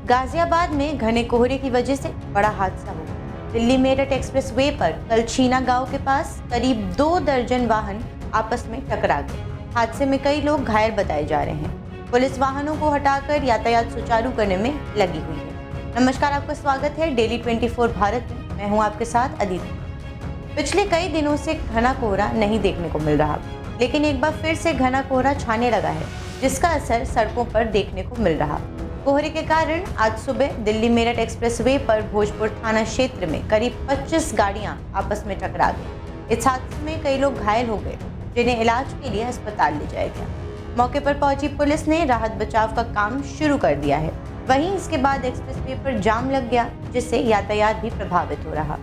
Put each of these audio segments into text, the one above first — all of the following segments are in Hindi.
गाजियाबाद में घने कोहरे की वजह से बड़ा हादसा हुआ। दिल्ली मेरठ एक्सप्रेसवे पर कल छीना गांव के पास करीब 2 दर्जन वाहन आपस में टकरा गए। हादसे में कई लोग घायल बताए जा रहे हैं। पुलिस वाहनों को हटाकर यातायात सुचारू करने में लगी हुई है। नमस्कार, आपका स्वागत है डेली 24 भारत में। मैं हूं आपके साथ अदिति। पिछले कई दिनों से घना कोहरा नहीं देखने को मिल रहा, लेकिन एक बार फिर से घना कोहरा छाने लगा है, जिसका असर सड़कों पर देखने को मिल रहा। कोहरे के कारण आज सुबह दिल्ली मेरठ एक्सप्रेसवे पर भोजपुर थाना क्षेत्र में करीब 25 गाड़ियां आपस में टकरा गई। इस हादसे में कई लोग घायल हो गए, जिन्हें इलाज के लिए अस्पताल ले जाया गया। मौके पर पहुंची पुलिस ने राहत बचाव का काम शुरू कर दिया है। वहीं इसके बाद एक्सप्रेसवे पर जाम लग गया, जिससे यातायात भी प्रभावित हो रहा।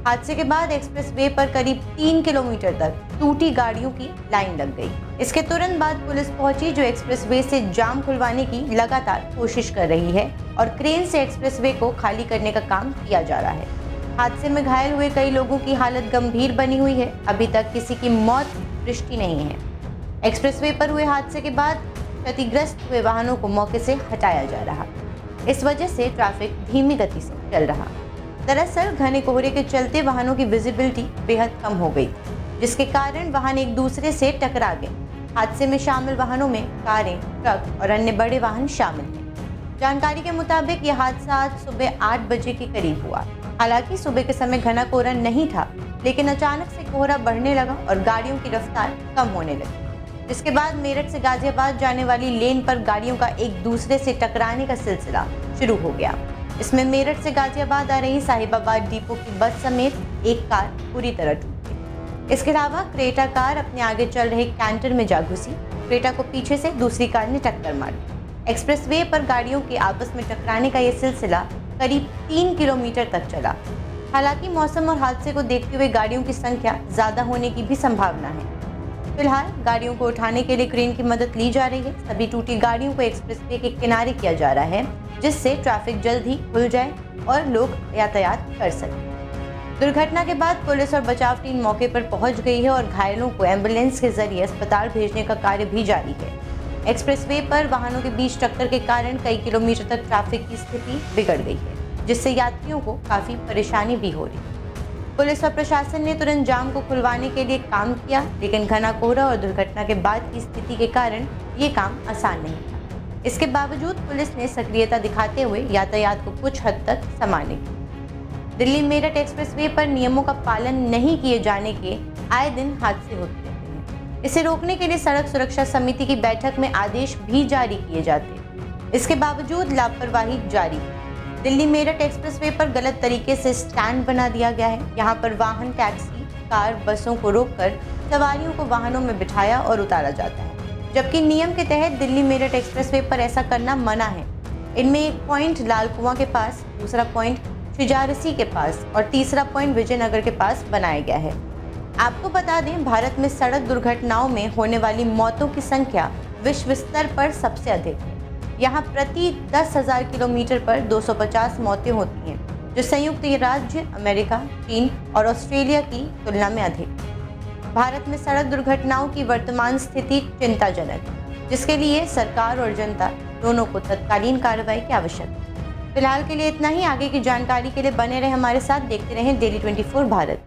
हादसे के बाद एक्सप्रेसवे पर करीब 3 किलोमीटर तक टूटी गाड़ियों की लाइन लग गई। इसके तुरंत बाद पुलिस पहुंची, जो एक्सप्रेसवे से जाम खुलवाने की लगातार कोशिश कर रही है और क्रेन से एक्सप्रेसवे को खाली करने का काम किया जा रहा है। हादसे में घायल हुए कई लोगों की हालत गंभीर बनी हुई है। अभी तक किसी की मौत पुष्टि नहीं है। एक्सप्रेसवे पर हुए हादसे के बाद क्षतिग्रस्त हुए वाहनों को मौके से हटाया जा रहा। इस वजह से ट्रैफिक धीमी गति से चल रहा। दरअसल घने कोहरे के चलते वाहनों की विजिबिलिटी बेहद कम हो गई, जिसके कारण वाहन एक दूसरे से टकरा गए। हादसे में शामिल वाहनों में कारें, ट्रक और अन्य बड़े वाहन शामिल हैं। जानकारी के मुताबिक यह हादसा आज सुबह 8 बजे के करीब हुआ। हालांकि सुबह के समय घना कोहरा नहीं था, लेकिन अचानक से कोहरा बढ़ने लगा और गाड़ियों की रफ्तार कम होने लगी, जिसके बाद मेरठ से गाजियाबाद जाने वाली लेन पर गाड़ियों का एक दूसरे से टकराने का सिलसिला शुरू हो गया। इसमें मेरठ से गाजियाबाद आ रही साहिबाबाद डिपो की बस समेत एक कार पूरी तरह टूट गई। इसके अलावा क्रेटा कार अपने आगे चल रहे कैंटर में जा घुसी। क्रेटा को पीछे से दूसरी कार ने टक्कर मारी। एक्सप्रेसवे पर गाड़ियों के आपस में टकराने का यह सिलसिला करीब 3 किलोमीटर तक चला। हालांकि मौसम और हादसे को देखते हुए गाड़ियों की संख्या ज्यादा होने की भी संभावना है। फिलहाल गाड़ियों को उठाने के लिए क्रेन की मदद ली जा रही है। सभी टूटी गाड़ियों को एक्सप्रेसवे के किनारे किया जा रहा है, जिससे ट्रैफिक जल्द ही खुल जाए और लोग यातायात कर सकें। दुर्घटना के बाद पुलिस और बचाव टीम मौके पर पहुंच गई है और घायलों को एम्बुलेंस के जरिए अस्पताल भेजने का कार्य भी जारी है। एक्सप्रेसवे पर वाहनों के बीच टक्कर के कारण कई किलोमीटर तक ट्रैफिक की स्थिति बिगड़ गई है, जिससे यात्रियों को काफी परेशानी भी हो रही है। पुलिस और प्रशासन ने तुरंत जाम को खुलवाने के लिए काम किया, लेकिन घना कोहरा और दुर्घटना के बाद की स्थिति के कारण ये काम आसान नहीं था। इसके बावजूद पुलिस ने सक्रियता दिखाते हुए यातायात को कुछ हद तक संभालने की। दिल्ली मेरठ एक्सप्रेसवे पर नियमों का पालन नहीं किए जाने के आए दिन हादसे होते रहते हैं। इसे रोकने के लिए सड़क सुरक्षा समिति की बैठक में आदेश भी जारी किए जाते। इसके बावजूद लापरवाही जारी। दिल्ली मेरठ एक्सप्रेसवे पर गलत तरीके से स्टैंड बना दिया गया है। यहाँ पर वाहन, टैक्सी, कार, बसों को रोककर सवारियों को वाहनों में बिठाया और उतारा जाता है, जबकि नियम के तहत दिल्ली मेरठ एक्सप्रेसवे पर ऐसा करना मना है। इनमें एक पॉइंट लाल कुआं के पास, दूसरा पॉइंट शिजारसी के पास और तीसरा पॉइंट विजयनगर के पास बनाया गया है। आपको बता दें, भारत में सड़क दुर्घटनाओं में होने वाली मौतों की संख्या विश्व स्तर पर सबसे अधिक है। यहाँ प्रति 10,000 किलोमीटर पर 250 मौतें होती हैं, जो संयुक्त राज्य अमेरिका, चीन और ऑस्ट्रेलिया की तुलना में अधिक है। भारत में सड़क दुर्घटनाओं की वर्तमान स्थिति चिंताजनक है, जिसके लिए सरकार और जनता दोनों को तत्कालीन कार्रवाई की आवश्यकता है। फिलहाल के लिए इतना ही। आगे की जानकारी के लिए बने रहे हमारे साथ। देखते रहें डेली 24 भारत।